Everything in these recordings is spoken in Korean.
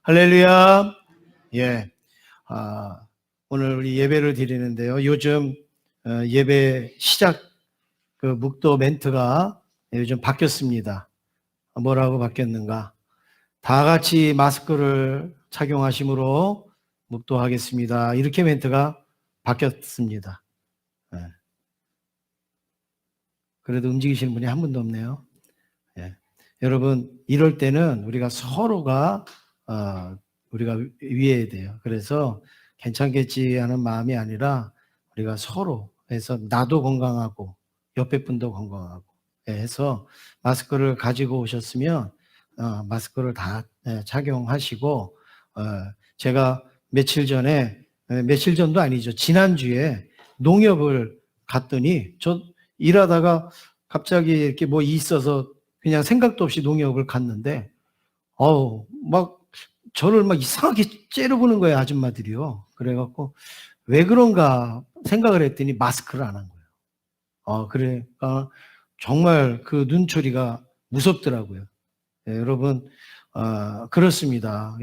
할렐루야. 예. 오늘 우리 예배를 드리는데요. 요즘 예배 시작 묵도 멘트가 요즘 바뀌었습니다. 뭐라고 바뀌었는가? 다 같이 마스크를 착용하심으로 묵도하겠습니다. 이렇게 멘트가 바뀌었습니다. 예. 그래도 움직이시는 분이 한 분도 없네요. 예. 여러분, 이럴 때는 우리가 서로가 우리가 위해야 돼요. 그래서 괜찮겠지 하는 마음이 아니라 우리가 서로 해서 나도 건강하고 옆에 분도 건강하고 해서 마스크를 가지고 오셨으면 마스크를 다 착용하시고, 제가 며칠 전도 아니죠. 지난주에 농협을 갔더니 저 일하다가 갑자기 이렇게 뭐 있어서 그냥 생각도 없이 농협을 갔는데 막 저를 막 이상하게 째려보는 거예요, 아줌마들이요. 그래갖고 왜 그런가 생각을 했더니 마스크를 안 한 거예요. 그러니까 정말 그 눈초리가 무섭더라고요. 여러분, 그렇습니다.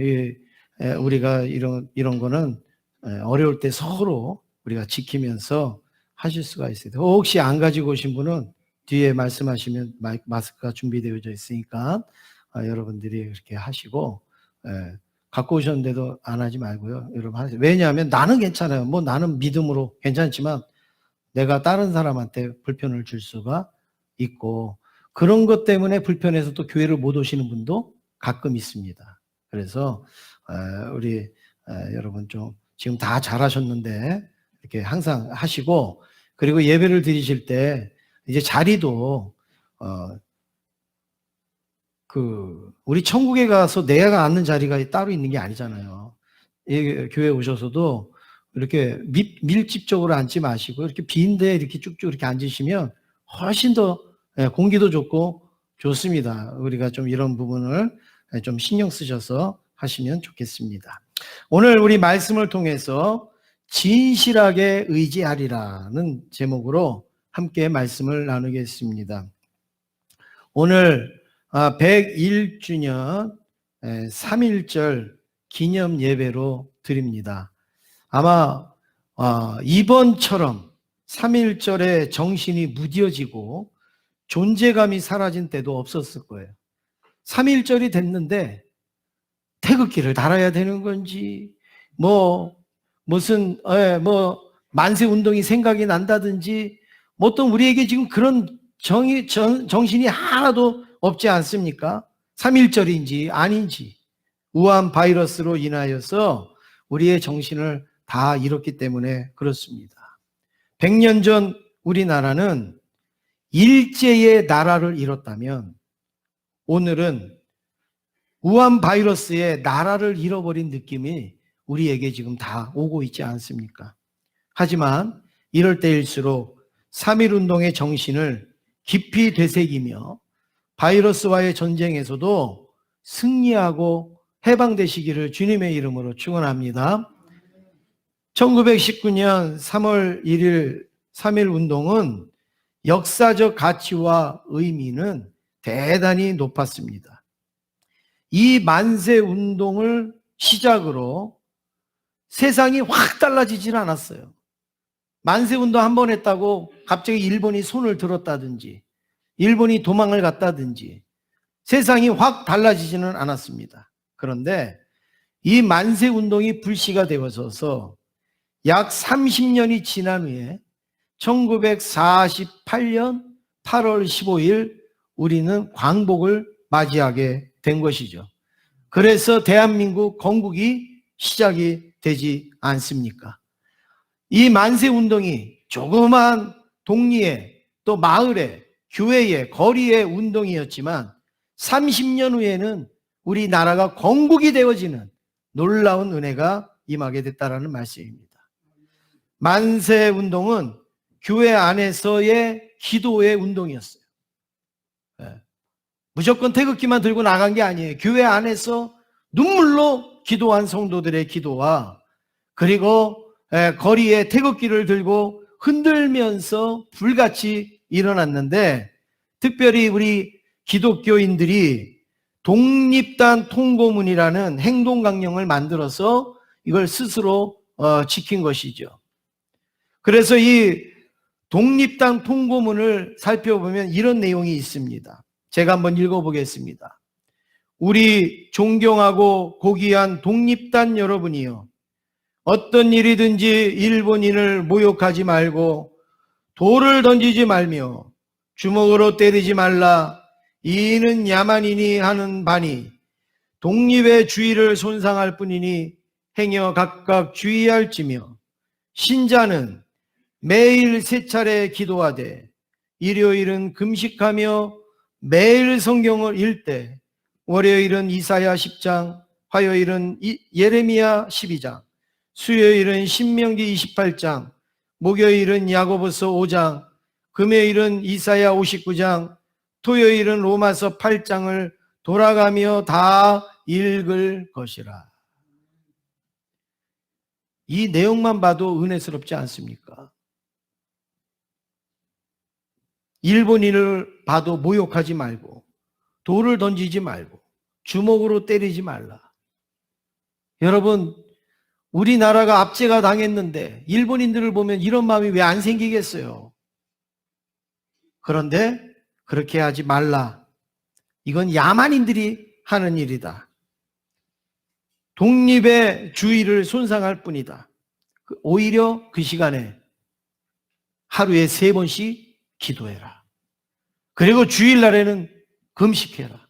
우리가 이런 거는 어려울 때 서로 우리가 지키면서 하실 수가 있어요. 혹시 안 가지고 오신 분은 뒤에 말씀하시면 마스크가 준비되어져 있으니까 여러분들이 그렇게 하시고, 갖고 오셨는데도 안 하지 말고요. 여러분 하세요. 왜냐하면 나는 괜찮아요. 뭐 나는 믿음으로 괜찮지만 내가 다른 사람한테 불편을 줄 수가 있고, 그런 것 때문에 불편해서 또 교회를 못 오시는 분도 가끔 있습니다. 그래서 우리 여러분 좀 지금 다 잘하셨는데 이렇게 항상 하시고, 그리고 예배를 드리실 때 이제 자리도 우리 천국에 가서 내가 앉는 자리가 따로 있는 게 아니잖아요. 교회 오셔서도 이렇게 밀집적으로 앉지 마시고 이렇게 빈 데 이렇게 쭉쭉 이렇게 앉으시면 훨씬 더 공기도 좋고 좋습니다. 우리가 좀 이런 부분을 좀 신경 쓰셔서 하시면 좋겠습니다. 오늘 우리 말씀을 통해서 진실하게 의지하리라는 제목으로 함께 말씀을 나누겠습니다. 오늘 101주년 3.1절 기념 예배로 드립니다. 아마 이번처럼 3.1절의 정신이 무뎌지고 존재감이 사라진 때도 없었을 거예요. 3.1절이 됐는데 태극기를 달아야 되는 건지 무슨 만세 운동이 생각이 난다든지 어떤 우리에게 지금 그런 정신이 하나도 없지 않습니까? 3.1절인지 아닌지 우한 바이러스로 인하여서 우리의 정신을 다 잃었기 때문에 그렇습니다. 100년 전 우리나라는 일제의 나라를 잃었다면 오늘은 우한 바이러스의 나라를 잃어버린 느낌이 우리에게 지금 다 오고 있지 않습니까? 하지만 이럴 때일수록 3.1운동의 정신을 깊이 되새기며 바이러스와의 전쟁에서도 승리하고 해방되시기를 주님의 이름으로 축원합니다. 1919년 3월 1일 3.1운동은 역사적 가치와 의미는 대단히 높았습니다. 이 만세운동을 시작으로 세상이 확 달라지질 않았어요. 만세운동 한 번 했다고 갑자기 일본이 손을 들었다든지 일본이 도망을 갔다든지 세상이 확 달라지지는 않았습니다. 그런데 이 만세운동이 불씨가 되어서 약 30년이 지난 후에 1948년 8월 15일 우리는 광복을 맞이하게 된 것이죠. 그래서 대한민국 건국이 시작이 되지 않습니까? 이 만세운동이 조그만 동리에 또 마을에 교회에 거리의 운동이었지만 30년 후에는 우리나라가 건국이 되어지는 놀라운 은혜가 임하게 됐다라는 말씀입니다. 만세운동은 교회 안에서의 기도의 운동이었어요. 무조건 태극기만 들고 나간 게 아니에요. 교회 안에서 눈물로 기도한 성도들의 기도와 그리고 거리에 태극기를 들고 흔들면서 불같이 일어났는데 특별히 우리 기독교인들이 독립단 통고문이라는 행동강령을 만들어서 이걸 스스로 지킨 것이죠. 그래서 이 독립단 통고문을 살펴보면 이런 내용이 있습니다. 제가 한번 읽어보겠습니다. 우리 존경하고 고귀한 독립단 여러분이요, 어떤 일이든지 일본인을 모욕하지 말고 돌을 던지지 말며 주먹으로 때리지 말라. 이는 야만인이 하는 바니 독립의 주의를 손상할 뿐이니 행여 각각 주의할지며, 신자는 매일 3차례 기도하되 일요일은 금식하며 매일 성경을 읽되 월요일은 이사야 10장, 화요일은 예레미야 12장, 수요일은 신명기 28장, 목요일은 야고보서 5장, 금요일은 이사야 59장, 토요일은 로마서 8장을 돌아가며 다 읽을 것이라. 이 내용만 봐도 은혜스럽지 않습니까? 일본인을 봐도 모욕하지 말고 돌을 던지지 말고 주먹으로 때리지 말라. 여러분, 우리나라가 압제가 당했는데 일본인들을 보면 이런 마음이 왜 안 생기겠어요? 그런데 그렇게 하지 말라. 이건 야만인들이 하는 일이다. 독립의 주의를 손상할 뿐이다. 오히려 그 시간에 하루에 3번씩 기도해라. 그리고 주일날에는 금식해라.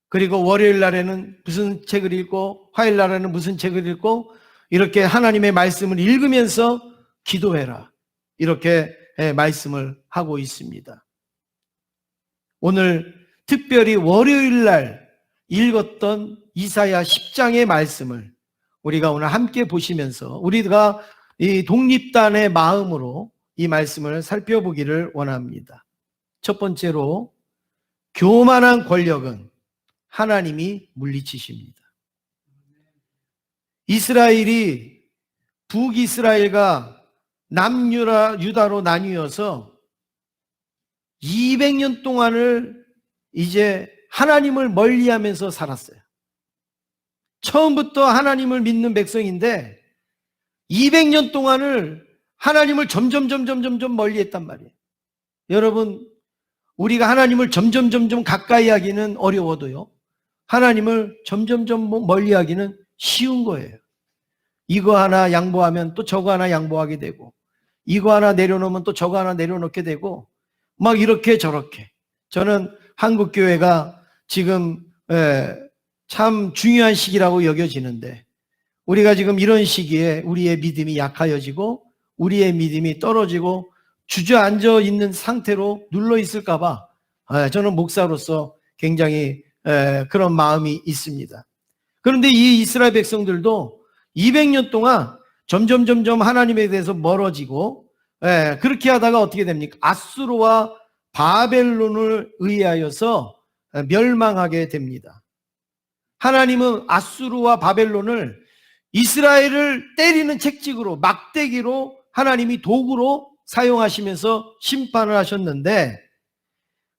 그리고 월요일 날에는 무슨 책을 읽고 화요일 날에는 무슨 책을 읽고 이렇게 하나님의 말씀을 읽으면서 기도해라. 이렇게 말씀을 하고 있습니다. 오늘 특별히 월요일 날 읽었던 이사야 10장의 말씀을 우리가 오늘 함께 보시면서 우리가 이 독립단의 마음으로 이 말씀을 살펴보기를 원합니다. 첫 번째로, 교만한 권력은 하나님이 물리치십니다. 이스라엘이 북이스라엘과 남유다로 나뉘어서 200년 동안을 이제 하나님을 멀리하면서 살았어요. 처음부터 하나님을 믿는 백성인데 200년 동안을 하나님을 점점 멀리했단 말이에요. 여러분, 우리가 하나님을 점점 가까이 하기는 어려워도요, 하나님을 점점 멀리하기는 쉬운 거예요. 이거 하나 양보하면 또 저거 하나 양보하게 되고, 이거 하나 내려놓으면 또 저거 하나 내려놓게 되고, 막 이렇게 저렇게. 저는 한국교회가 지금 참 중요한 시기라고 여겨지는데, 우리가 지금 이런 시기에 우리의 믿음이 약하여지고 우리의 믿음이 떨어지고 주저앉아 있는 상태로 눌러 있을까 봐 저는 목사로서 굉장히 그런 마음이 있습니다. 그런데 이 이스라엘 백성들도 200년 동안 점점 하나님에 대해서 멀어지고, 그렇게 하다가 어떻게 됩니까? 아수르와 바벨론을 의하여서 멸망하게 됩니다. 하나님은 아수르와 바벨론을 이스라엘을 때리는 책찍으로, 막대기로 하나님이 도구로 사용하시면서 심판을 하셨는데,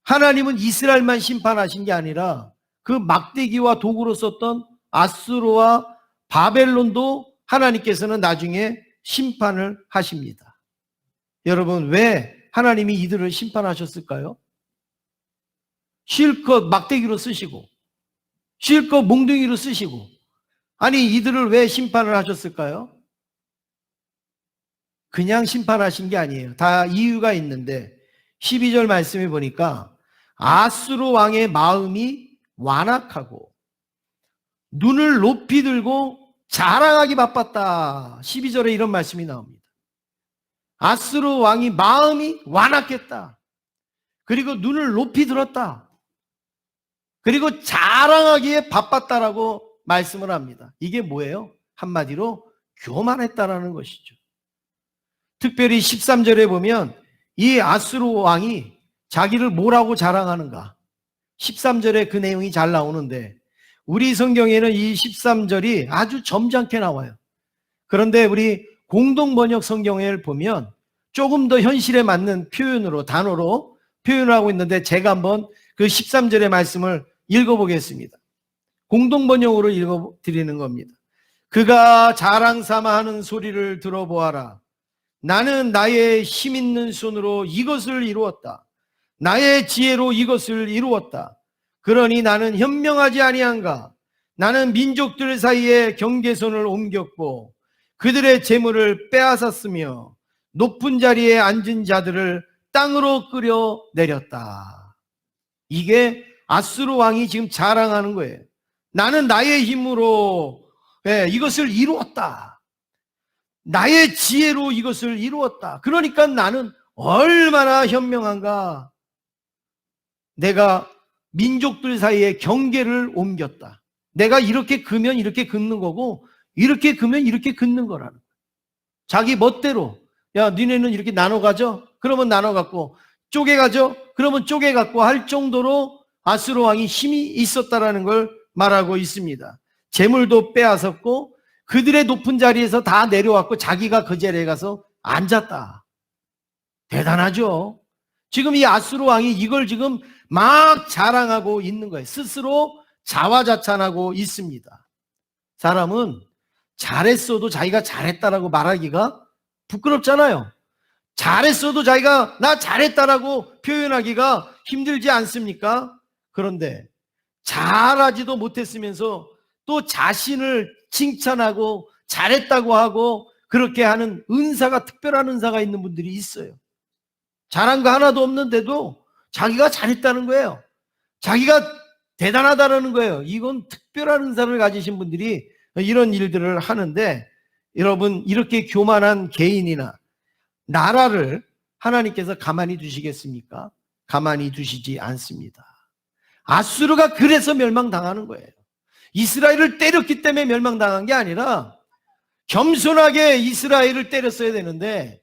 하나님은 이스라엘만 심판하신 게 아니라 그 막대기와 도구로 썼던 아수르와 바벨론도 하나님께서는 나중에 심판을 하십니다. 여러분, 왜 하나님이 이들을 심판하셨을까요? 실컷 막대기로 쓰시고 실컷 몽둥이로 쓰시고, 아니 이들을 왜 심판을 하셨을까요? 그냥 심판하신 게 아니에요. 다 이유가 있는데 12절 말씀에 보니까 아수르 왕의 마음이 완악하고 눈을 높이 들고 자랑하기 바빴다. 12절에 이런 말씀이 나옵니다. 아수르 왕이 마음이 완악했다. 그리고 눈을 높이 들었다. 그리고 자랑하기에 바빴다라고 말씀을 합니다. 이게 뭐예요? 한마디로 교만했다라는 것이죠. 특별히 13절에 보면 이 아수르 왕이 자기를 뭐라고 자랑하는가, 13절에 그 내용이 잘 나오는데 우리 성경에는 이 13절이 아주 점잖게 나와요. 그런데 우리 공동번역 성경을 보면 조금 더 현실에 맞는 표현으로, 단어로 표현을 하고 있는데, 제가 한번 그 13절의 말씀을 읽어보겠습니다. 공동번역으로 읽어드리는 겁니다. 그가 자랑삼아 하는 소리를 들어보아라. 나는 나의 힘 있는 손으로 이것을 이루었다. 나의 지혜로 이것을 이루었다. 그러니 나는 현명하지 아니한가? 나는 민족들 사이에 경계선을 옮겼고 그들의 재물을 빼앗았으며 높은 자리에 앉은 자들을 땅으로 끌어내렸다. 이게 아수르 왕이 지금 자랑하는 거예요. 나는 나의 힘으로 이것을 이루었다. 나의 지혜로 이것을 이루었다. 그러니까 나는 얼마나 현명한가. 내가 민족들 사이에 경계를 옮겼다. 내가 이렇게 그면 이렇게 긋는 거고 이렇게 그면 이렇게 긋는 거라는 거야. 자기 멋대로 야 니네는 이렇게 나눠 가져? 그러면 나눠 갖고 쪼개 가져? 그러면 쪼개 갖고 할 정도로 아수르 왕이 힘이 있었다라는 걸 말하고 있습니다. 재물도 빼앗았고 그들의 높은 자리에서 다 내려왔고 자기가 그 자리에 가서 앉았다. 대단하죠? 지금 이 아수르 왕이 이걸 지금 막 자랑하고 있는 거예요. 스스로 자화자찬하고 있습니다. 사람은 잘했어도 자기가 잘했다라고 말하기가 부끄럽잖아요. 잘했어도 자기가 나 잘했다라고 표현하기가 힘들지 않습니까? 그런데 잘하지도 못했으면서 또 자신을 칭찬하고 잘했다고 하고 그렇게 하는 은사가, 특별한 은사가 있는 분들이 있어요. 잘한 거 하나도 없는데도 자기가 잘했다는 거예요. 자기가 대단하다는 거예요. 이건 특별한 은사를 가지신 분들이 이런 일들을 하는데, 여러분 이렇게 교만한 개인이나 나라를 하나님께서 가만히 두시겠습니까? 가만히 두시지 않습니다. 아수르가 그래서 멸망당하는 거예요. 이스라엘을 때렸기 때문에 멸망당한 게 아니라 겸손하게 이스라엘을 때렸어야 되는데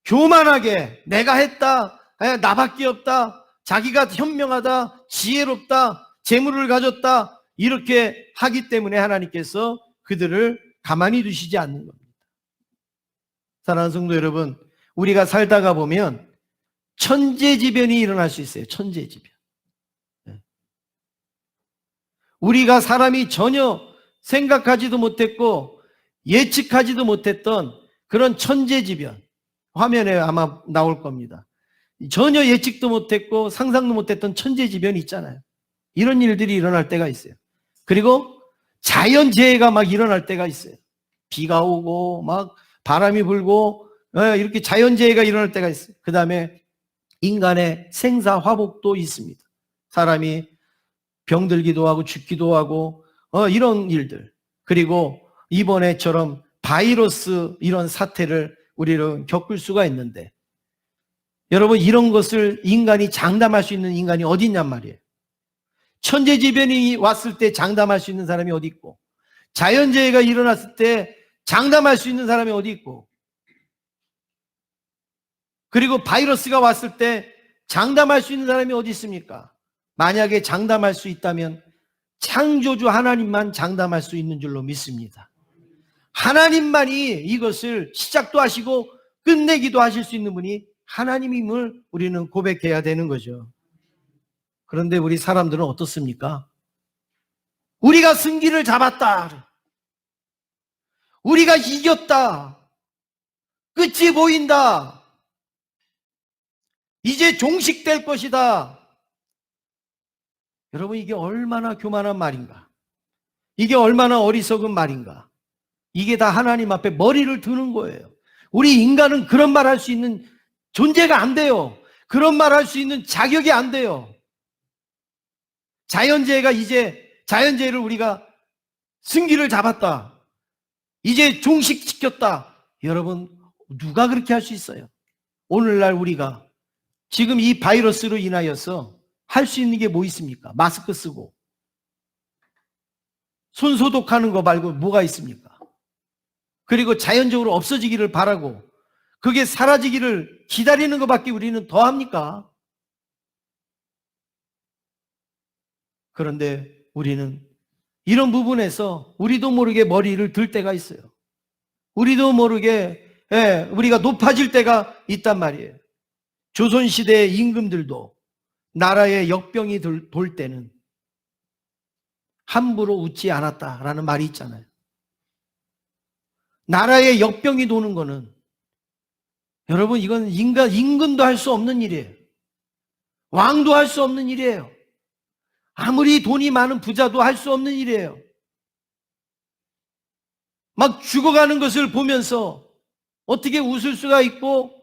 교만하게 내가 했다, 나밖에 없다, 자기가 현명하다, 지혜롭다, 재물을 가졌다, 이렇게 하기 때문에 하나님께서 그들을 가만히 두시지 않는 겁니다. 사랑하는 성도 여러분, 우리가 살다가 보면 천재지변이 일어날 수 있어요. 천재지변. 우리가 사람이 전혀 생각하지도 못했고 예측하지도 못했던 그런 천재지변, 화면에 아마 나올 겁니다. 전혀 예측도 못했고 상상도 못했던 천재지변이 있잖아요. 이런 일들이 일어날 때가 있어요. 그리고 자연재해가 막 일어날 때가 있어요. 비가 오고 막 바람이 불고 이렇게 자연재해가 일어날 때가 있어요. 그 다음에 인간의 생사화복도 있습니다. 사람이 병들기도 하고 죽기도 하고 이런 일들, 그리고 이번에처럼 바이러스 이런 사태를 우리는 겪을 수가 있는데, 여러분 이런 것을 인간이 장담할 수 있는 인간이 어디 있냔 말이에요. 천재지변이 왔을 때 장담할 수 있는 사람이 어디 있고, 자연재해가 일어났을 때 장담할 수 있는 사람이 어디 있고, 그리고 바이러스가 왔을 때 장담할 수 있는 사람이 어디 있습니까? 만약에 장담할 수 있다면 창조주 하나님만 장담할 수 있는 줄로 믿습니다. 하나님만이 이것을 시작도 하시고 끝내기도 하실 수 있는 분이 하나님임을 우리는 고백해야 되는 거죠. 그런데 우리 사람들은 어떻습니까? 우리가 승기를 잡았다, 우리가 이겼다, 끝이 보인다, 이제 종식될 것이다. 여러분 이게 얼마나 교만한 말인가? 이게 얼마나 어리석은 말인가? 이게 다 하나님 앞에 머리를 드는 거예요. 우리 인간은 그런 말 할 수 있는 존재가 안 돼요. 그런 말 할 수 있는 자격이 안 돼요. 자연재해가 이제, 자연재해를 우리가 승기를 잡았다, 이제 종식시켰다. 여러분 누가 그렇게 할 수 있어요? 오늘날 우리가 지금 이 바이러스로 인하여서 할 수 있는 게 뭐 있습니까? 마스크 쓰고 손 소독하는 거 말고 뭐가 있습니까? 그리고 자연적으로 없어지기를 바라고 그게 사라지기를 기다리는 것밖에 우리는 더 합니까? 그런데 우리는 이런 부분에서 우리도 모르게 머리를 들 때가 있어요. 우리도 모르게 우리가 높아질 때가 있단 말이에요. 조선시대의 임금들도 나라에 역병이 돌 때는 함부로 웃지 않았다라는 말이 있잖아요. 나라의 역병이 도는 거는 여러분 이건 임금도 할 수 없는 일이에요. 왕도 할 수 없는 일이에요. 아무리 돈이 많은 부자도 할 수 없는 일이에요. 막 죽어가는 것을 보면서 어떻게 웃을 수가 있고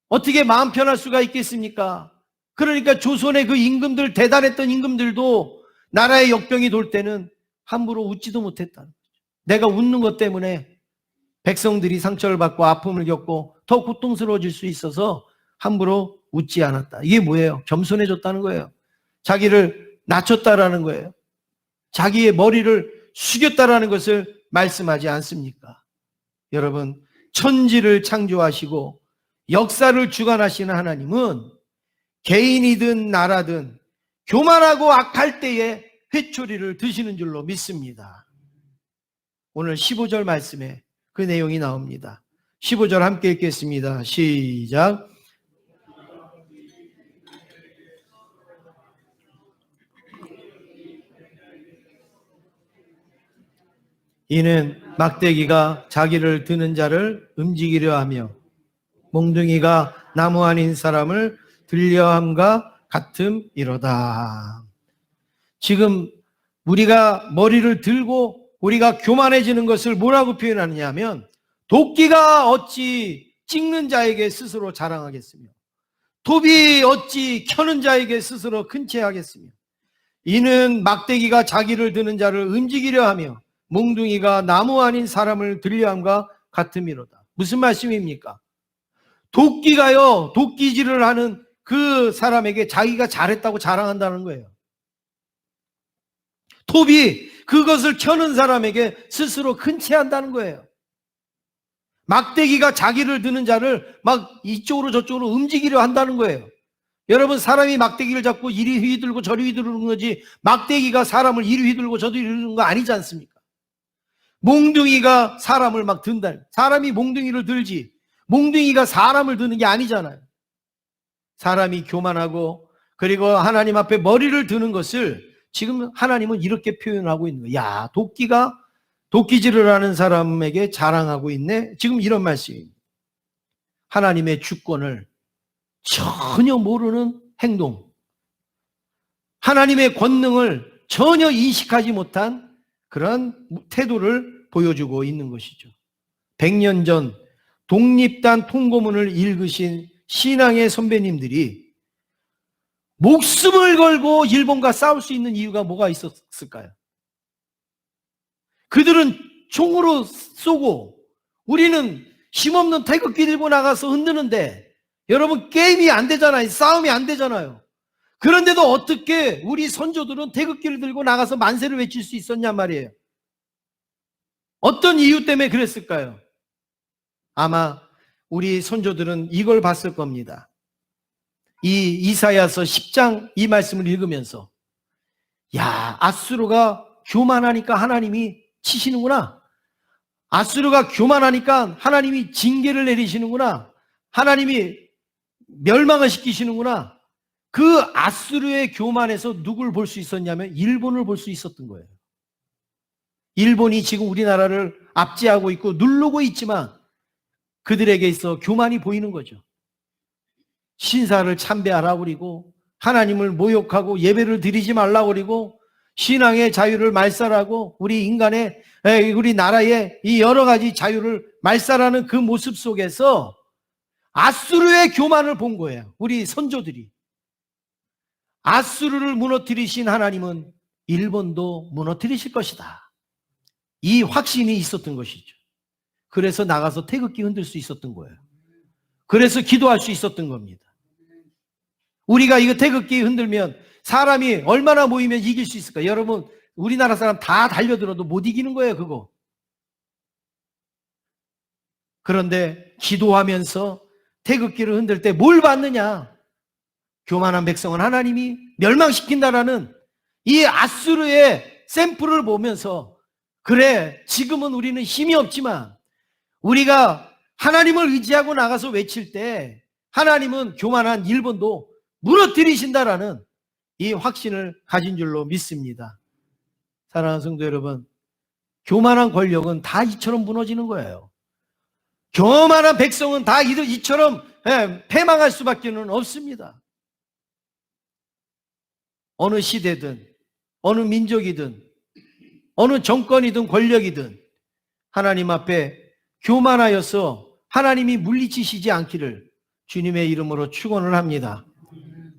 어떻게 마음 편할 수가 있겠습니까? 그러니까 조선의 그 임금들, 대단했던 임금들도 나라의 역병이 돌 때는 함부로 웃지도 못했다는 거죠. 내가 웃는 것 때문에 백성들이 상처를 받고 아픔을 겪고 더 고통스러워질 수 있어서 함부로 웃지 않았다. 이게 뭐예요? 겸손해졌다는 거예요. 자기를 낮췄다라는 거예요. 자기의 머리를 숙였다라는 것을 말씀하지 않습니까? 여러분, 천지를 창조하시고 역사를 주관하시는 하나님은 개인이든 나라든 교만하고 악할 때에 회초리를 드시는 줄로 믿습니다. 오늘 15절 말씀에 그 내용이 나옵니다. 15절 함께 읽겠습니다. 시작. 이는 막대기가 자기를 드는 자를 움직이려 하며 몽둥이가 나무 아닌 사람을 들려함과 같음이로다. 지금 우리가 머리를 들고 우리가 교만해지는 것을 뭐라고 표현하느냐면 도끼가 어찌 찍는 자에게 스스로 자랑하겠으며 톱이 어찌 켜는 자에게 스스로 큰 체하겠으며 이는 막대기가 자기를 드는 자를 움직이려 하며 몽둥이가 나무 아닌 사람을 들려함과 같음이로다. 무슨 말씀입니까? 도끼가요, 도끼질을 하는 그 사람에게 자기가 잘했다고 자랑한다는 거예요. 톱이 그것을 켜는 사람에게 스스로 큰 체한다는 거예요. 막대기가 자기를 드는 자를 막 이쪽으로 저쪽으로 움직이려 한다는 거예요. 여러분, 사람이 막대기를 잡고 이리 휘들고 저리 휘두르는 거지 막대기가 사람을 이리 휘들고 저리 휘두르는 거 아니지 않습니까? 몽둥이가 사람을 막 든다. 사람이 몽둥이를 들지 몽둥이가 사람을 드는 게 아니잖아요. 사람이 교만하고 그리고 하나님 앞에 머리를 드는 것을 지금 하나님은 이렇게 표현하고 있는 거예요. 야, 도끼가 도끼질을 하는 사람에게 자랑하고 있네. 지금 이런 말씀입니다. 하나님의 주권을 전혀 모르는 행동, 하나님의 권능을 전혀 인식하지 못한 그런 태도를 보여주고 있는 것이죠. 100년 전 독립단 통고문을 읽으신 신앙의 선배님들이 목숨을 걸고 일본과 싸울 수 있는 이유가 뭐가 있었을까요? 그들은 총으로 쏘고 우리는 힘없는 태극기 들고 나가서 흔드는데 여러분, 게임이 안 되잖아요. 싸움이 안 되잖아요. 그런데도 어떻게 우리 선조들은 태극기를 들고 나가서 만세를 외칠 수 있었냔 말이에요. 어떤 이유 때문에 그랬을까요? 아마 우리 선조들은 이걸 봤을 겁니다. 이 이사야서 10장 이 말씀을 읽으면서 야, 아수르가 교만하니까 하나님이 치시는구나. 아수르가 교만하니까 하나님이 징계를 내리시는구나. 하나님이 멸망을 시키시는구나. 그 아수르의 교만에서 누굴 볼 수 있었냐면 일본을 볼 수 있었던 거예요. 일본이 지금 우리나라를 압제하고 있고 누르고 있지만 그들에게 있어 교만이 보이는 거죠. 신사를 참배하라고 그리고 하나님을 모욕하고 예배를 드리지 말라고 그리고 신앙의 자유를 말살하고 우리 나라의 이 여러 가지 자유를 말살하는 그 모습 속에서 아수르의 교만을 본 거예요. 우리 선조들이. 아수르를 무너뜨리신 하나님은 일본도 무너뜨리실 것이다. 이 확신이 있었던 것이죠. 그래서 나가서 태극기 흔들 수 있었던 거예요. 그래서 기도할 수 있었던 겁니다. 우리가 이거 태극기 흔들면 사람이 얼마나 모이면 이길 수 있을까? 여러분, 우리나라 사람 다 달려들어도 못 이기는 거예요, 그거. 그런데 기도하면서 태극기를 흔들 때 뭘 받느냐? 교만한 백성은 하나님이 멸망시킨다라는 이 아수르의 샘플을 보면서 그래, 지금은 우리는 힘이 없지만 우리가 하나님을 의지하고 나가서 외칠 때 하나님은 교만한 일본도 무너뜨리신다라는 이 확신을 가진 줄로 믿습니다. 사랑하는 성도 여러분, 교만한 권력은 다 이처럼 무너지는 거예요. 교만한 백성은 다 이처럼 패망할 수밖에 없습니다. 어느 시대든 어느 민족이든 어느 정권이든 권력이든 하나님 앞에 교만하여서 하나님이 물리치시지 않기를 주님의 이름으로 축원을 합니다.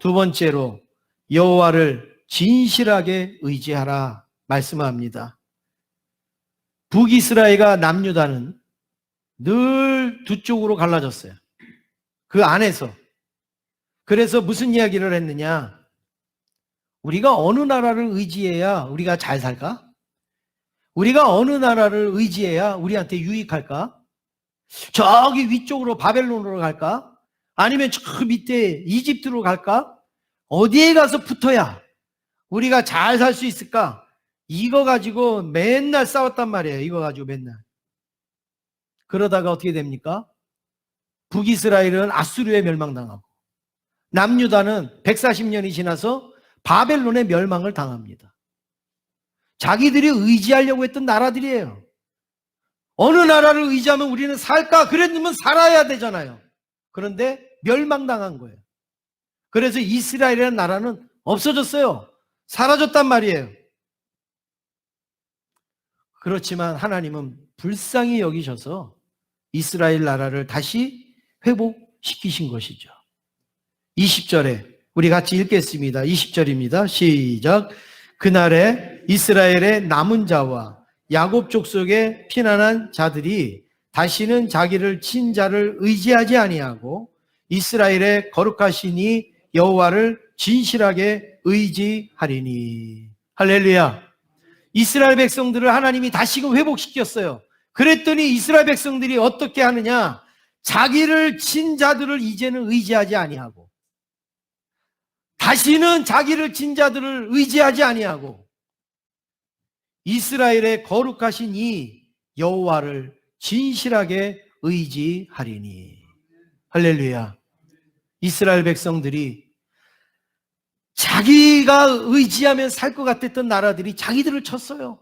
두 번째로 여호와를 진실하게 의지하라 말씀합니다. 북이스라엘과 남유다는 늘 두 쪽으로 갈라졌어요. 그 안에서. 그래서 무슨 이야기를 했느냐? 우리가 어느 나라를 의지해야 우리가 잘 살까? 우리가 어느 나라를 의지해야 우리한테 유익할까? 저기 위쪽으로 바벨론으로 갈까? 아니면 저 밑에 이집트로 갈까? 어디에 가서 붙어야 우리가 잘 살 수 있을까? 이거 가지고 맨날 싸웠단 말이에요. 이거 가지고 맨날. 그러다가 어떻게 됩니까? 북이스라엘은 아수르에 멸망당하고 남유다는 140년이 지나서 바벨론의 멸망을 당합니다. 자기들이 의지하려고 했던 나라들이에요. 어느 나라를 의지하면 우리는 살까? 그랬으면 살아야 되잖아요. 그런데 멸망당한 거예요. 그래서 이스라엘이라는 나라는 없어졌어요. 사라졌단 말이에요. 그렇지만 하나님은 불쌍히 여기셔서 이스라엘 나라를 다시 회복시키신 것이죠. 20절에 우리 같이 읽겠습니다. 20절입니다. 시작. 그날에 이스라엘의 남은 자와 야곱 족속에 피난한 자들이 다시는 자기를 친 자를 의지하지 아니하고 이스라엘의 거룩하시니 여호와를 진실하게 의지하리니. 할렐루야. 이스라엘 백성들을 하나님이 다시금 회복시켰어요. 그랬더니 이스라엘 백성들이 어떻게 하느냐? 자기를 친 자들을 이제는 의지하지 아니하고 다시는 자기를 친 자들을 의지하지 아니하고 이스라엘의 거룩하신 이 여호와를 진실하게 의지하리니. 할렐루야. 이스라엘 백성들이 자기가 의지하면 살 것 같았던 나라들이 자기들을 쳤어요.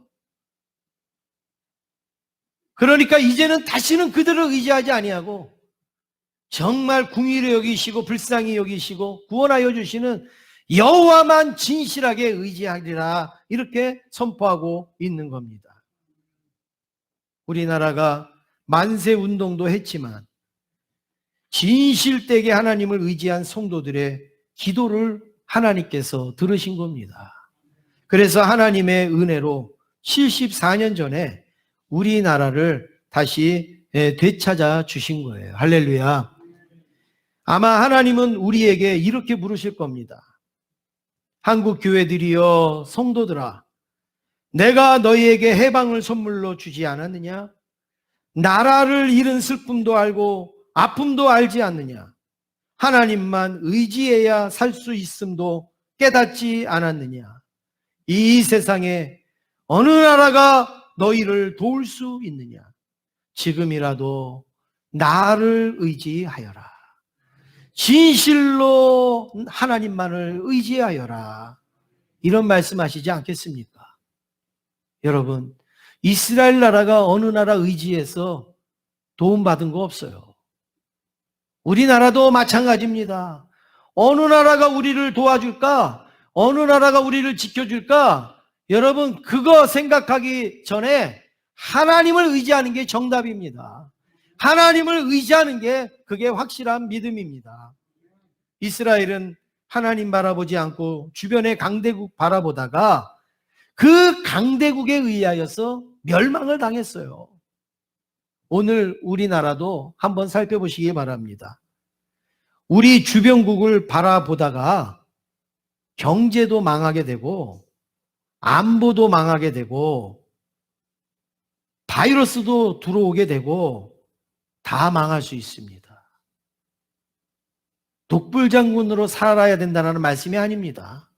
그러니까 이제는 다시는 그들을 의지하지 아니하고 정말 궁휼히 여기시고 불쌍히 여기시고 구원하여 주시는 여호와만 진실하게 의지하리라, 이렇게 선포하고 있는 겁니다. 우리나라가 만세 운동도 했지만 진실되게 하나님을 의지한 성도들의 기도를 하나님께서 들으신 겁니다. 그래서 하나님의 은혜로 74년 전에 우리나라를 다시 되찾아 주신 거예요. 할렐루야. 아마 하나님은 우리에게 이렇게 물으실 겁니다. 한국 교회들이여, 성도들아, 내가 너희에게 해방을 선물로 주지 않았느냐? 나라를 잃은 슬픔도 알고 아픔도 알지 않느냐? 하나님만 의지해야 살 수 있음도 깨닫지 않았느냐? 이 세상에 어느 나라가 너희를 도울 수 있느냐? 지금이라도 나를 의지하여라. 진실로 하나님만을 의지하여라. 이런 말씀하시지 않겠습니까? 여러분, 이스라엘 나라가 어느 나라 의지해서 도움받은 거 없어요. 우리나라도 마찬가지입니다. 어느 나라가 우리를 도와줄까? 어느 나라가 우리를 지켜줄까? 여러분, 그거 생각하기 전에 하나님을 의지하는 게 정답입니다. 하나님을 의지하는 게 그게 확실한 믿음입니다. 이스라엘은 하나님 바라보지 않고 주변의 강대국 바라보다가 그 강대국에 의하여서 멸망을 당했어요. 오늘 우리나라도 한번 살펴보시기 바랍니다. 우리 주변국을 바라보다가 경제도 망하게 되고 안보도 망하게 되고 바이러스도 들어오게 되고 다 망할 수 있습니다. 독불장군으로 살아야 된다는 말씀이 아닙니다.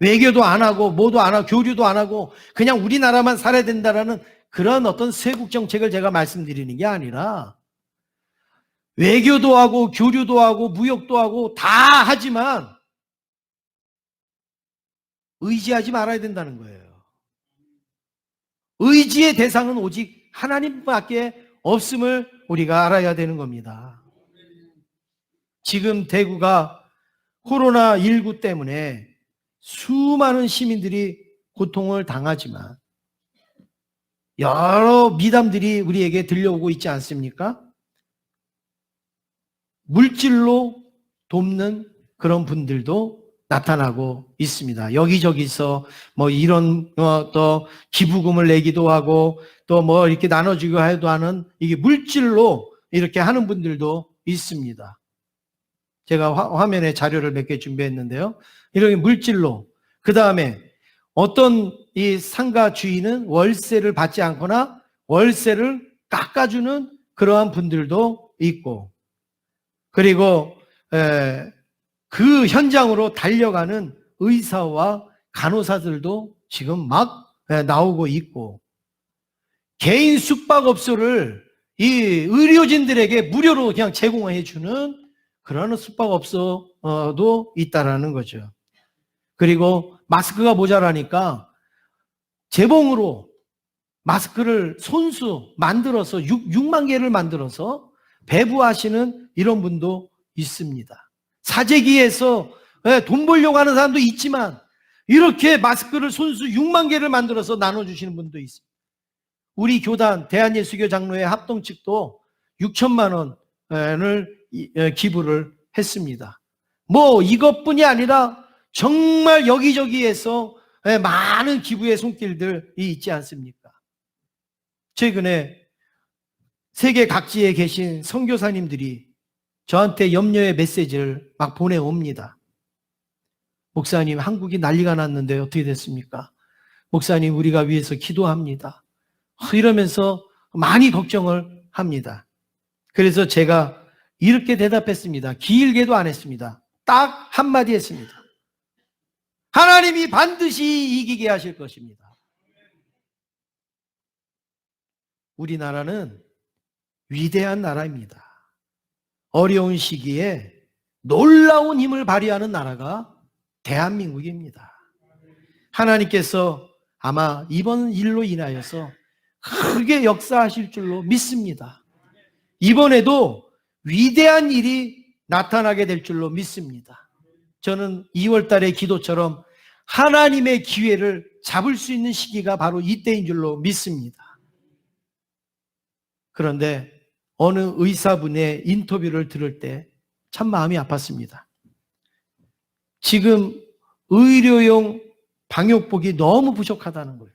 외교도 안 하고 뭐도 안 하고 교류도 안 하고 그냥 우리나라만 살아야 된다는 그런 어떤 쇄국 정책을 제가 말씀드리는 게 아니라 외교도 하고 교류도 하고 무역도 하고 다 하지만 의지하지 말아야 된다는 거예요. 의지의 대상은 오직 하나님밖에 없음을 우리가 알아야 되는 겁니다. 지금 대구가 코로나19 때문에 수많은 시민들이 고통을 당하지만 여러 미담들이 우리에게 들려오고 있지 않습니까? 물질로 돕는 그런 분들도 나타나고 있습니다. 여기저기서 뭐 이런 또 기부금을 내기도 하고 또 뭐 이렇게 나눠주기도 해도 하는 이게 물질로 이렇게 하는 분들도 있습니다. 제가 화면에 자료를 몇 개 준비했는데요. 이렇게 물질로, 그 다음에 어떤 이 상가 주인은 월세를 받지 않거나 월세를 깎아주는 그러한 분들도 있고, 그리고 그 현장으로 달려가는 의사와 간호사들도 지금 막 나오고 있고, 개인 숙박업소를 이 의료진들에게 무료로 그냥 제공해 주는 그런 숙박업소도 있다라는 거죠. 그리고 마스크가 모자라니까 재봉으로 마스크를 손수 만들어서 6만 개를 만들어서 배부하시는 이런 분도 있습니다. 사재기에서 돈 벌려고 하는 사람도 있지만 이렇게 마스크를 손수 6만 개를 만들어서 나눠주시는 분도 있습니다. 우리 교단 대한예수교 장로회 합동 측도 6천만 원을 기부를 했습니다. 뭐 이것뿐이 아니라 정말 여기저기에서 많은 기부의 손길들이 있지 않습니까? 최근에 세계 각지에 계신 선교사님들이 저한테 염려의 메시지를 막 보내옵니다. 목사님, 한국이 난리가 났는데 어떻게 됐습니까? 목사님, 우리가 위해서 기도합니다. 이러면서 많이 걱정을 합니다. 그래서 제가 이렇게 대답했습니다. 길게도 안 했습니다. 딱 한마디 했습니다. 하나님이 반드시 이기게 하실 것입니다. 우리나라는 위대한 나라입니다. 어려운 시기에 놀라운 힘을 발휘하는 나라가 대한민국입니다. 하나님께서 아마 이번 일로 인하여서 크게 역사하실 줄로 믿습니다. 이번에도 위대한 일이 나타나게 될 줄로 믿습니다. 저는 2월 달의 기도처럼 하나님의 기회를 잡을 수 있는 시기가 바로 이때인 줄로 믿습니다. 그런데 어느 의사분의 인터뷰를 들을 때 참 마음이 아팠습니다. 지금 의료용 방역복이 너무 부족하다는 거예요.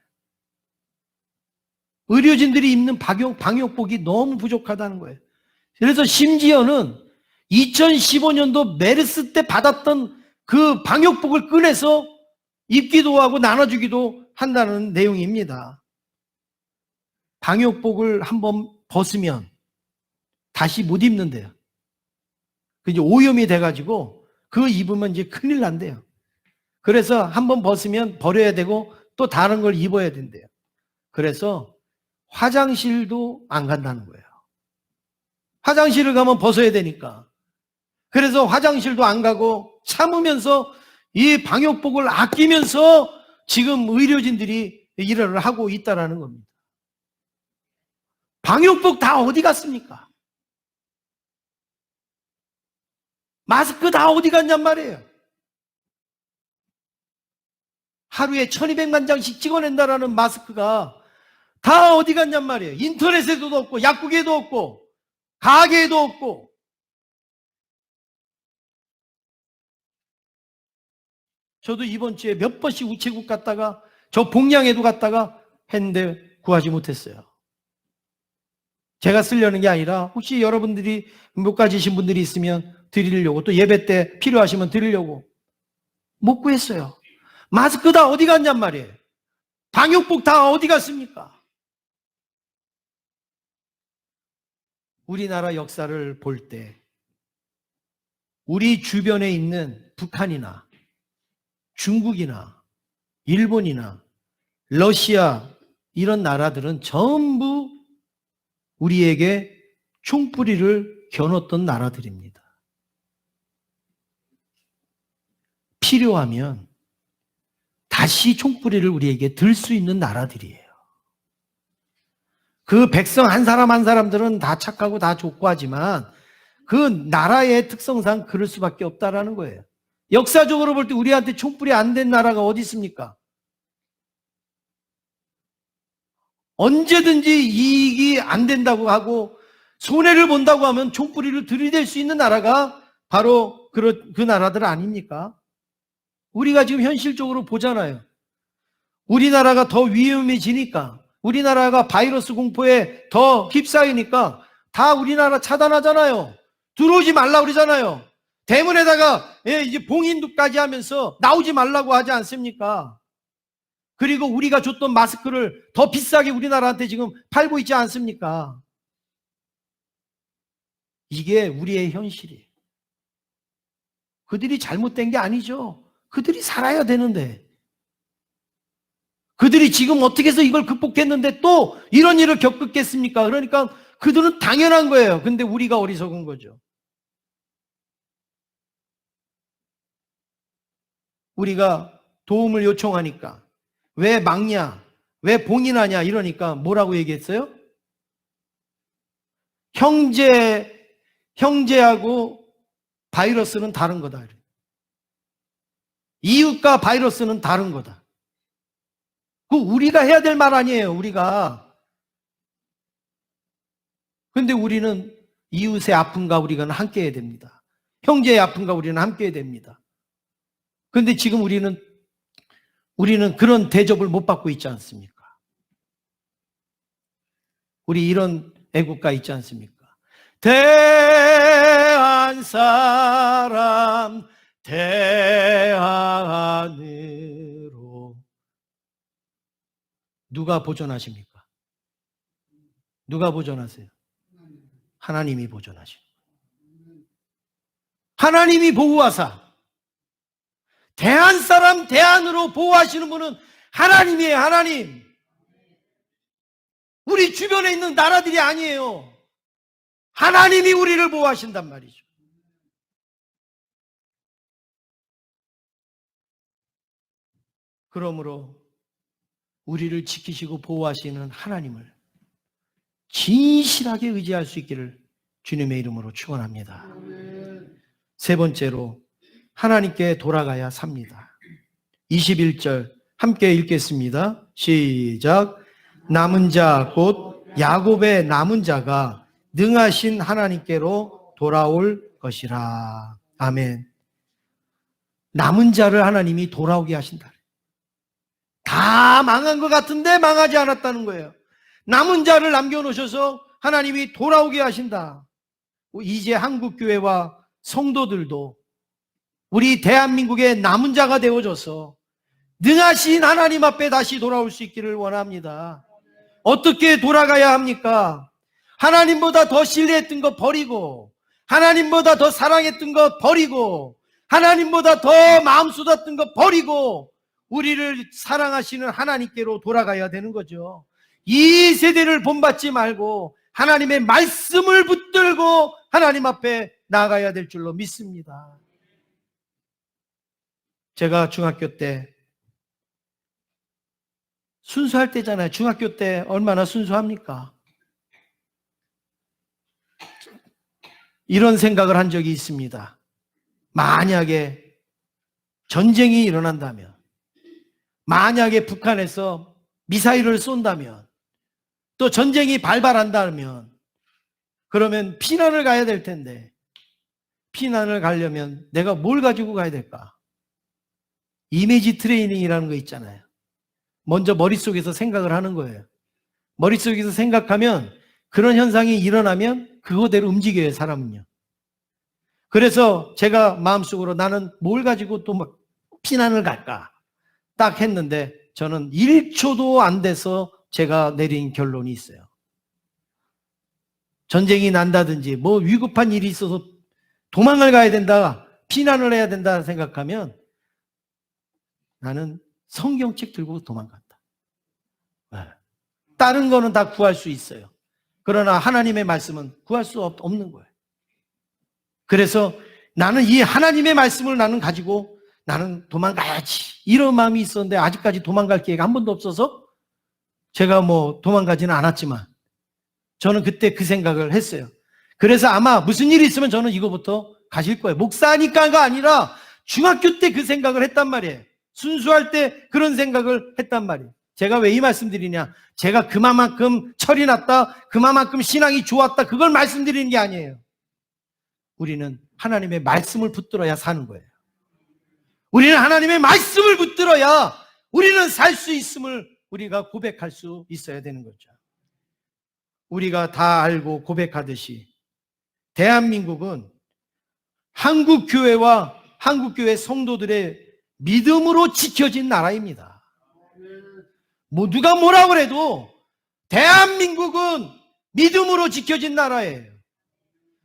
의료진들이 입는 방역복이 너무 부족하다는 거예요. 그래서 심지어는 2015년도 메르스 때 받았던 그 방역복을 꺼내서 입기도 하고 나눠주기도 한다는 내용입니다. 방역복을 한번 벗으면 다시 못 입는데요. 이제 오염이 돼가지고 그 입으면 이제 큰일 난대요. 그래서 한번 벗으면 버려야 되고 또 다른 걸 입어야 된대요. 그래서 화장실도 안 간다는 거예요. 화장실을 가면 벗어야 되니까. 그래서 화장실도 안 가고 참으면서 이 방역복을 아끼면서 지금 의료진들이 일을 하고 있다는 겁니다. 방역복 다 어디 갔습니까? 마스크 다 어디 갔냔 말이에요. 하루에 1200만 장씩 찍어낸다라는 마스크가 다 어디 갔냔 말이에요. 인터넷에도 없고 약국에도 없고 가게에도 없고. 저도 이번 주에 몇 번씩 우체국 갔다가 저 봉양에도 갔다가 했는데 구하지 못했어요. 제가 쓰려는 게 아니라 혹시 여러분들이 못 가지신 분들이 있으면 드리려고, 또 예배 때 필요하시면 드리려고 못 구했어요. 마스크 다 어디 갔냔 말이에요. 방역복 다 어디 갔습니까? 우리나라 역사를 볼 때 우리 주변에 있는 북한이나 중국이나 일본이나 러시아 이런 나라들은 전부 우리에게 총뿌리를 겨눴던 나라들입니다. 필요하면 다시 총뿌리를 우리에게 들 수 있는 나라들이에요. 그 백성 한 사람 한 사람들은 다 착하고 다 좋고 하지만 그 나라의 특성상 그럴 수밖에 없다라는 거예요. 역사적으로 볼 때 우리한테 촛불이 안 된 나라가 어디 있습니까? 언제든지 이익이 안 된다고 하고 손해를 본다고 하면 촛불이를 들이댈 수 있는 나라가 바로 그 나라들 아닙니까? 우리가 지금 현실적으로 보잖아요. 우리나라가 더 위험해지니까, 우리나라가 바이러스 공포에 더 휩싸이니까 다 우리나라 차단하잖아요. 들어오지 말라고 그러잖아요. 대문에다가 이제 봉인도까지 하면서 나오지 말라고 하지 않습니까? 그리고 우리가 줬던 마스크를 더 비싸게 우리나라한테 지금 팔고 있지 않습니까? 이게 우리의 현실이에요. 그들이 잘못된 게 아니죠. 그들이 살아야 되는데. 그들이 지금 어떻게 해서 이걸 극복했는데 또 이런 일을 겪었겠습니까? 그러니까 그들은 당연한 거예요. 근데 우리가 어리석은 거죠. 우리가 도움을 요청하니까 왜 막냐? 왜 봉인하냐? 이러니까 뭐라고 얘기했어요? 형제하고 바이러스는 다른 거다. 이웃과 바이러스는 다른 거다. 그 우리가 해야 될 말 아니에요, 우리가. 근데 우리는 이웃의 아픔과 우리가 함께 해야 됩니다. 형제의 아픔과 우리는 함께 해야 됩니다. 근데 지금 우리는 그런 대접을 못 받고 있지 않습니까? 우리 이런 애국가 있지 않습니까? 대한 사람 대안으로. 누가 보존하십니까? 누가 보존하세요? 하나님이 보존하십니다. 하나님이 보호하사 대한 사람 대안으로 보호하시는 분은 하나님이에요. 하나님. 우리 주변에 있는 나라들이 아니에요. 하나님이 우리를 보호하신단 말이죠. 그러므로 우리를 지키시고 보호하시는 하나님을 진실하게 의지할 수 있기를 주님의 이름으로 축원합니다. 세 번째로 하나님께 돌아가야 삽니다. 21절 함께 읽겠습니다. 시작. 남은 자 곧 야곱의 남은 자가 능하신 하나님께로 돌아올 것이라. 아멘. 남은 자를 하나님이 돌아오게 하신다. 다 망한 것 같은데 망하지 않았다는 거예요. 남은 자를 남겨놓으셔서 하나님이 돌아오게 하신다. 이제 한국교회와 성도들도 우리 대한민국의 남은 자가 되어져서 능하신 하나님 앞에 다시 돌아올 수 있기를 원합니다. 어떻게 돌아가야 합니까? 하나님보다 더 신뢰했던 것 버리고, 하나님보다 더 사랑했던 것 버리고, 하나님보다 더 마음 쏟았던 것 버리고 우리를 사랑하시는 하나님께로 돌아가야 되는 거죠. 이 세대를 본받지 말고 하나님의 말씀을 붙들고 하나님 앞에 나아가야 될 줄로 믿습니다. 제가 중학교 때 순수할 때잖아요. 중학교 때 얼마나 순수합니까? 이런 생각을 한 적이 있습니다. 만약에 전쟁이 일어난다면, 만약에 북한에서 미사일을 쏜다면, 또 전쟁이 발발한다면, 그러면 피난을 가야 될 텐데, 피난을 가려면 내가 뭘 가지고 가야 될까? 이미지 트레이닝이라는 거 있잖아요. 먼저 머릿속에서 생각을 하는 거예요. 머릿속에서 생각하면 그런 현상이 일어나면 그거대로 움직여요, 사람은요. 그래서 제가 마음속으로 나는 뭘 가지고 또 막 피난을 갈까? 딱 했는데 저는 1초도 안 돼서 제가 내린 결론이 있어요. 전쟁이 난다든지 뭐 위급한 일이 있어서 도망을 가야 된다, 피난을 해야 된다 생각하면 나는 성경책 들고 도망간다. 다른 거는 다 구할 수 있어요. 그러나 하나님의 말씀은 구할 수 없는 거예요. 그래서 나는 이 하나님의 말씀을 나는 가지고 나는 도망가야지, 이런 마음이 있었는데 아직까지 도망갈 기회가 한 번도 없어서 제가 뭐 도망가지는 않았지만 저는 그때 그 생각을 했어요. 그래서 아마 무슨 일이 있으면 저는 이거부터 가실 거예요. 목사니까가 아니라 중학교 때 그 생각을 했단 말이에요. 순수할 때 그런 생각을 했단 말이에요. 제가 왜 이 말씀드리냐? 제가 그만큼 철이 났다, 그만큼 신앙이 좋았다, 그걸 말씀드리는 게 아니에요. 우리는 하나님의 말씀을 붙들어야 사는 거예요. 우리는 하나님의 말씀을 붙들어야 우리는 살 수 있음을 우리가 고백할 수 있어야 되는 거죠. 우리가 다 알고 고백하듯이 대한민국은 한국교회와 한국교회 성도들의 믿음으로 지켜진 나라입니다. 뭐 누가 뭐라 그래도 대한민국은 믿음으로 지켜진 나라예요.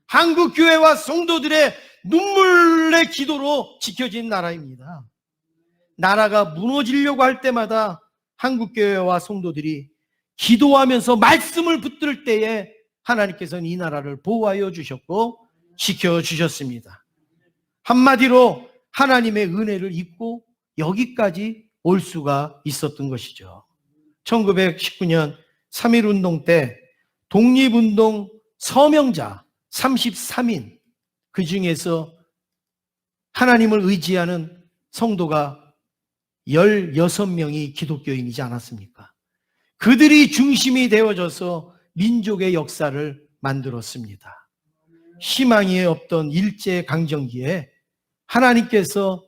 한국교회와 성도들의 눈물의 기도로 지켜진 나라입니다. 나라가 무너지려고 할 때마다 한국교회와 성도들이 기도하면서 말씀을 붙들 때에 하나님께서는 이 나라를 보호하여 주셨고 지켜주셨습니다. 한마디로 하나님의 은혜를 입고 여기까지 올 수가 있었던 것이죠. 1919년 3.1운동 때 독립운동 서명자 33인, 그 중에서 하나님을 의지하는 성도가 16명이 기독교인이지 않았습니까? 그들이 중심이 되어져서 민족의 역사를 만들었습니다. 희망이 없던 일제강점기에 하나님께서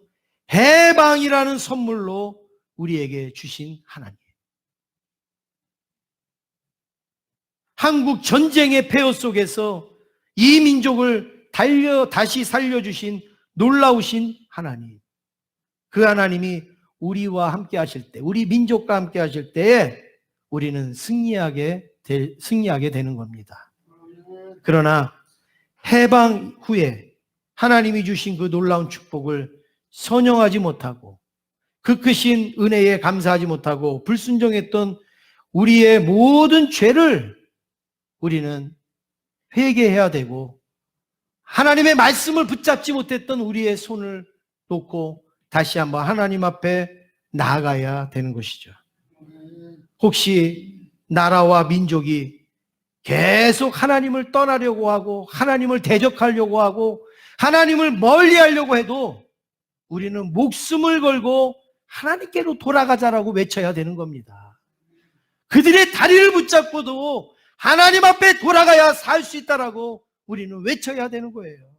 해방이라는 선물로 우리에게 주신 하나님. 한국 전쟁의 폐허 속에서 이 민족을 다시 살려주신 놀라우신 하나님. 그 하나님이 우리와 함께 하실 때, 우리 민족과 함께 하실 때에 우리는 승리하게 되는 겁니다. 그러나 해방 후에 하나님이 주신 그 놀라운 축복을 선영하지 못하고 그 크신 은혜에 감사하지 못하고 불순종했던 우리의 모든 죄를 우리는 회개해야 되고, 하나님의 말씀을 붙잡지 못했던 우리의 손을 놓고 다시 한번 하나님 앞에 나아가야 되는 것이죠. 혹시 나라와 민족이 계속 하나님을 떠나려고 하고 하나님을 대적하려고 하고 하나님을 멀리하려고 해도 우리는 목숨을 걸고 하나님께로 돌아가자라고 외쳐야 되는 겁니다. 그들의 다리를 붙잡고도 하나님 앞에 돌아가야 살 수 있다라고 우리는 외쳐야 되는 거예요.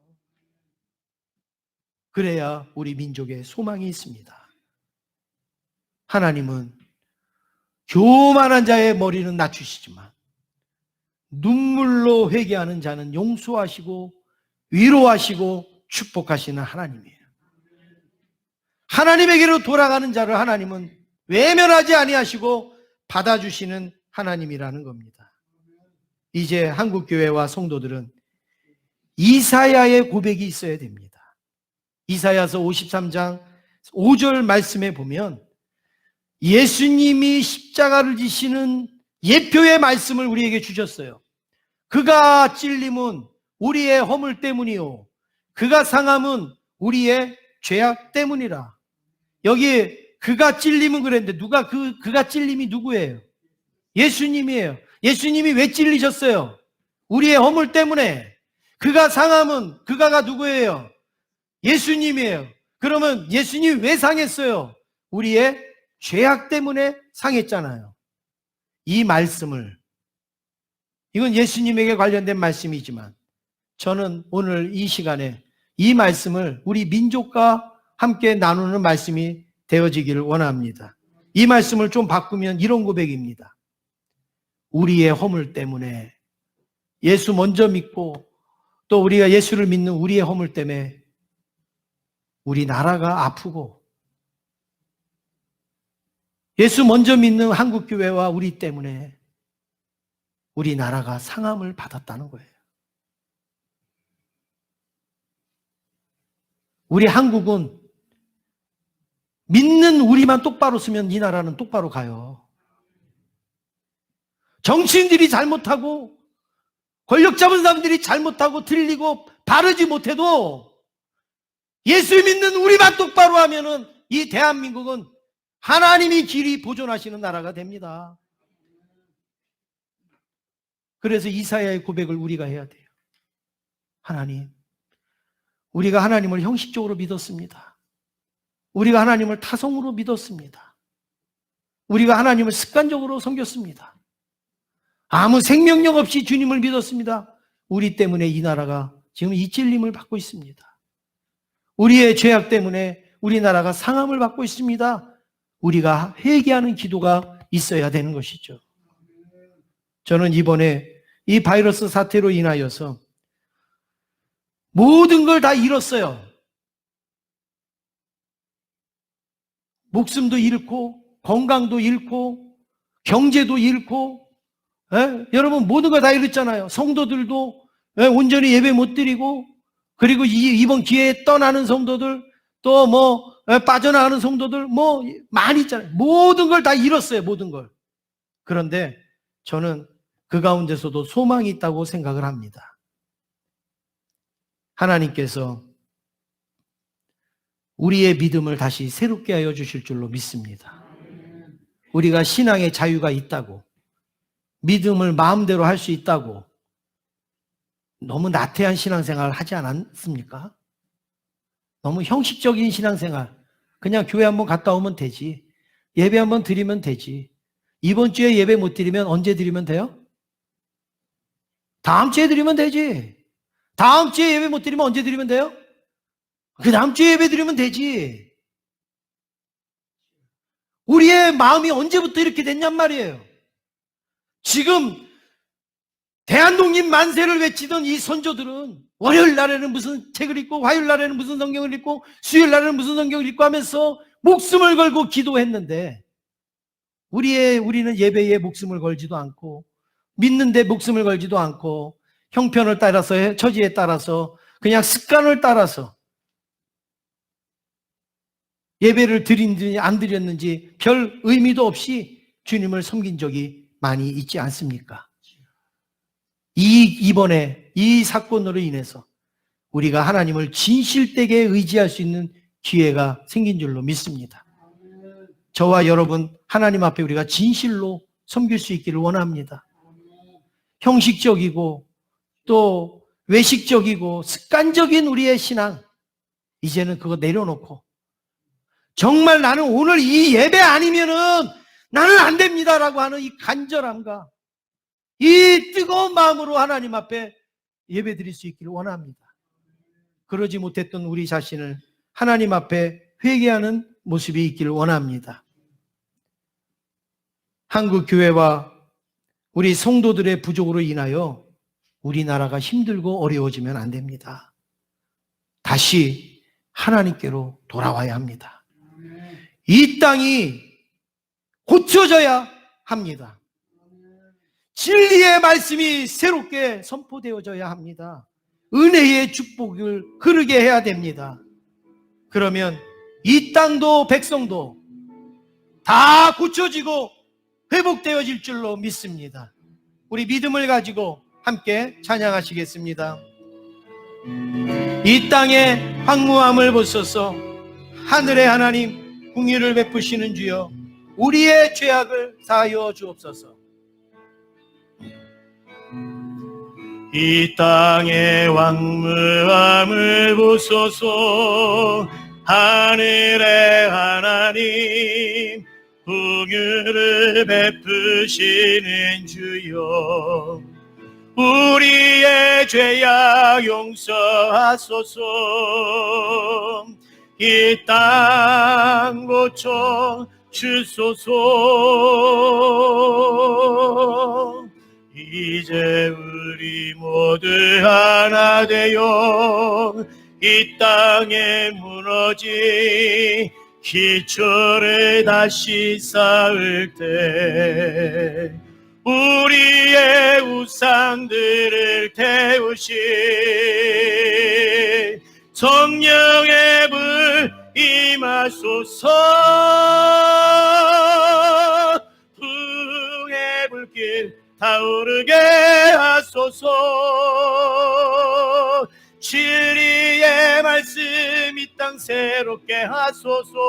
그래야 우리 민족의 소망이 있습니다. 하나님은 교만한 자의 머리는 낮추시지만 눈물로 회개하는 자는 용서하시고 위로하시고 축복하시는 하나님이에요. 하나님에게로 돌아가는 자를 하나님은 외면하지 아니하시고 받아주시는 하나님이라는 겁니다. 이제 한국교회와 성도들은 이사야의 고백이 있어야 됩니다. 이사야서 53장 5절 말씀에 보면 예수님이 십자가를 지시는 예표의 말씀을 우리에게 주셨어요. 그가 찔림은 우리의 허물 때문이요 그가 상함은 우리의 죄악 때문이라. 여기 그가 찔림은 그랬는데 누가 그가 찔림이 누구예요? 예수님이에요. 예수님이 왜 찔리셨어요? 우리의 허물 때문에. 그가 상함은 그가가 누구예요? 예수님이에요. 그러면 예수님이 왜 상했어요? 우리의 죄악 때문에 상했잖아요. 이 말씀을, 이건 예수님에게 관련된 말씀이지만 저는 오늘 이 시간에 이 말씀을 우리 민족과 함께 나누는 말씀이 되어지기를 원합니다. 이 말씀을 좀 바꾸면 이런 고백입니다. 우리의 허물 때문에, 예수 먼저 믿고 또 우리가 예수를 믿는 우리의 허물 때문에 우리 나라가 아프고, 예수 먼저 믿는 한국교회와 우리 때문에 우리 나라가 상함을 받았다는 거예요. 우리 한국은 믿는 우리만 똑바로 쓰면 이 나라는 똑바로 가요. 정치인들이 잘못하고 권력 잡은 사람들이 잘못하고 틀리고 바르지 못해도 예수 믿는 우리만 똑바로 하면은 이 대한민국은 하나님이 길이 보존하시는 나라가 됩니다. 그래서 이사야의 고백을 우리가 해야 돼요. 하나님, 우리가 하나님을 형식적으로 믿었습니다. 우리가 하나님을 타성으로 믿었습니다. 우리가 하나님을 습관적으로 섬겼습니다. 아무 생명력 없이 주님을 믿었습니다. 우리 때문에 이 나라가 지금 이 찔림을 받고 있습니다. 우리의 죄악 때문에 우리나라가 상함을 받고 있습니다. 우리가 회개하는 기도가 있어야 되는 것이죠. 저는 이번에 이 바이러스 사태로 인하여서 모든 걸 다 잃었어요. 목숨도 잃고 건강도 잃고 경제도 잃고, 여러분 모든 걸 다 잃었잖아요. 성도들도 온전히 예배 못 드리고, 그리고 이번 기회에 떠나는 성도들, 또 빠져나가는 성도들 많이 있잖아요. 모든 걸 다 잃었어요. 모든 걸. 그런데 저는 그 가운데서도 소망이 있다고 생각을 합니다. 하나님께서 우리의 믿음을 다시 새롭게 하여 주실 줄로 믿습니다. 우리가 신앙의 자유가 있다고, 믿음을 마음대로 할 수 있다고 너무 나태한 신앙생활을 하지 않았습니까? 너무 형식적인 신앙생활, 그냥 교회 한번 갔다 오면 되지, 예배 한번 드리면 되지. 이번 주에 예배 못 드리면 언제 드리면 돼요? 다음 주에 드리면 되지. 다음 주에 예배 못 드리면 언제 드리면 돼요? 그 다음 주에 예배 드리면 되지. 우리의 마음이 언제부터 이렇게 됐냔 말이에요. 지금 대한독립 만세를 외치던 이 선조들은 월요일 날에는 무슨 책을 읽고, 화요일 날에는 무슨 성경을 읽고, 수요일 날에는 무슨 성경을 읽고 하면서 목숨을 걸고 기도했는데, 우리는 예배에 목숨을 걸지도 않고, 믿는데 목숨을 걸지도 않고, 형편을 따라서, 처지에 따라서, 그냥 습관을 따라서 예배를 드린지 안 드렸는지 별 의미도 없이 주님을 섬긴 적이 많이 있지 않습니까? 이번에 이 사건으로 인해서 우리가 하나님을 진실되게 의지할 수 있는 기회가 생긴 줄로 믿습니다. 저와 여러분, 하나님 앞에 우리가 진실로 섬길 수 있기를 원합니다. 형식적이고 또 외식적이고 습관적인 우리의 신앙, 이제는 그거 내려놓고 정말 나는 오늘 이 예배 아니면은 나는 안 됩니다라고 하는 이 간절함과 이 뜨거운 마음으로 하나님 앞에 예배 드릴 수 있기를 원합니다. 그러지 못했던 우리 자신을 하나님 앞에 회개하는 모습이 있기를 원합니다. 한국 교회와 우리 성도들의 부족으로 인하여 우리나라가 힘들고 어려워지면 안 됩니다. 다시 하나님께로 돌아와야 합니다. 이 땅이 고쳐져야 합니다. 진리의 말씀이 새롭게 선포되어져야 합니다. 은혜의 축복을 흐르게 해야 됩니다. 그러면 이 땅도 백성도 다 고쳐지고 회복되어질 줄로 믿습니다. 우리 믿음을 가지고 함께 찬양하시겠습니다. 이 땅의 황무함을 보소서. 하늘의 하나님, 공의를 베푸시는 주여, 우리의 죄악을 사하여 주옵소서. 이 땅의 황무함을 보소서. 하늘의 하나님, 긍휼을 베푸시는 주여, 우리의 죄악 용서하소서. 이 땅 고쳐 주소서. 이제 우리 모두 하나 되어 이 땅에 무너진 기초를 다시 쌓을 때, 우리의 우상들을 태우신 성령의 불 임하소서. 풍의 불길 타오르게 하소서. 진리의 말씀 이 땅 새롭게 하소서.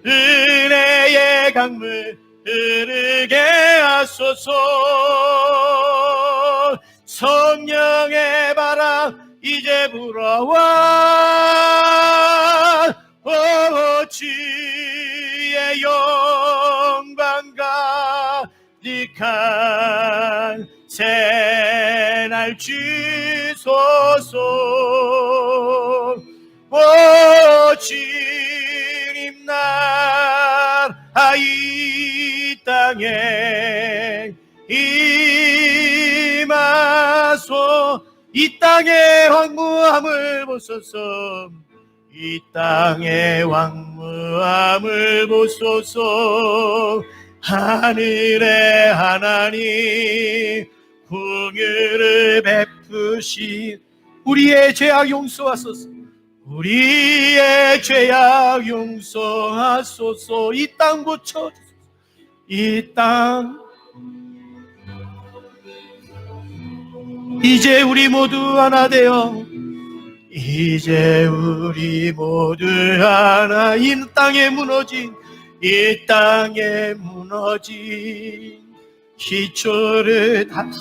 은혜의 강물 흐르게 하소서. 하소서. 성령의 바람 이제 불어와 주의 영광 가득한 새날 주소서. 주님 나라 이 땅에 임하소. 이 땅의 황무함을 보소서. 이 땅의 황무함을 보소서. 하늘의 하나님 긍휼을 베푸신 우리의 죄악 용서하소서. 우리의 죄악 용서하소서. 이 땅 고쳐주소서. 이 땅 이제 우리 모두 하나 되어, 이제 우리 모두 하나, 이 땅에 무너진 기초를 다시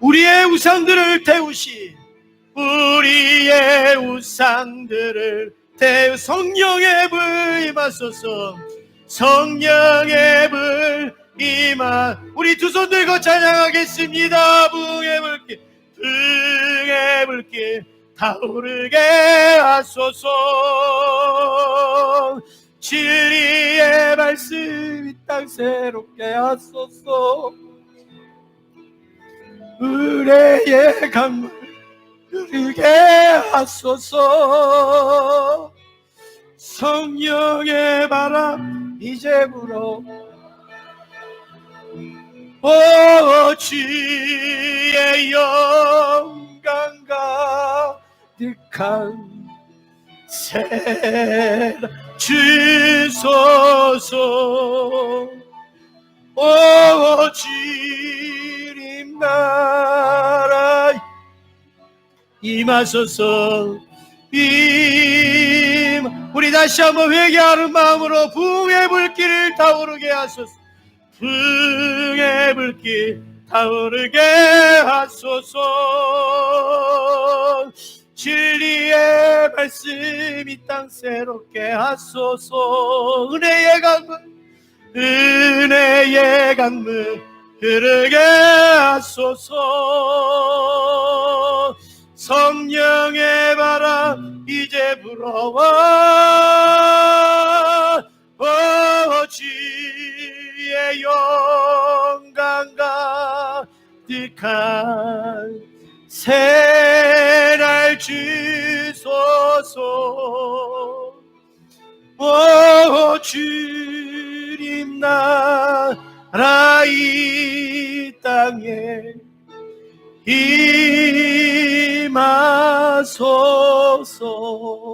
우리의 우상들을 태우시, 우리의 우상들을 태우. 성령의 불 임하소서. 성령의 불 임하. 우리 두 손 들고 찬양하겠습니다. 붕의 불길, 붕의 불길 타오르게 하소서. 진리의 말씀 이 땅 새롭게 하소서. 은혜의 강물 흐르게 하소서. 성령의 바람 이제 불어 주의 영광 가득한 새 주소서. 주님 나라 임하소서. 우리 다시 한번 회개하는 마음으로 붕의 불길을 타오르게 하소서. 붕의 불길 타오르게 하소서. 진리의 말씀 이 땅 새롭게 하소서. 은혜의 강물 흐르게 하소서. 성령의 바람 이제 불어와 주의 영광 가득한 새날 주소서. 주님 나라 이 땅에 임하소서.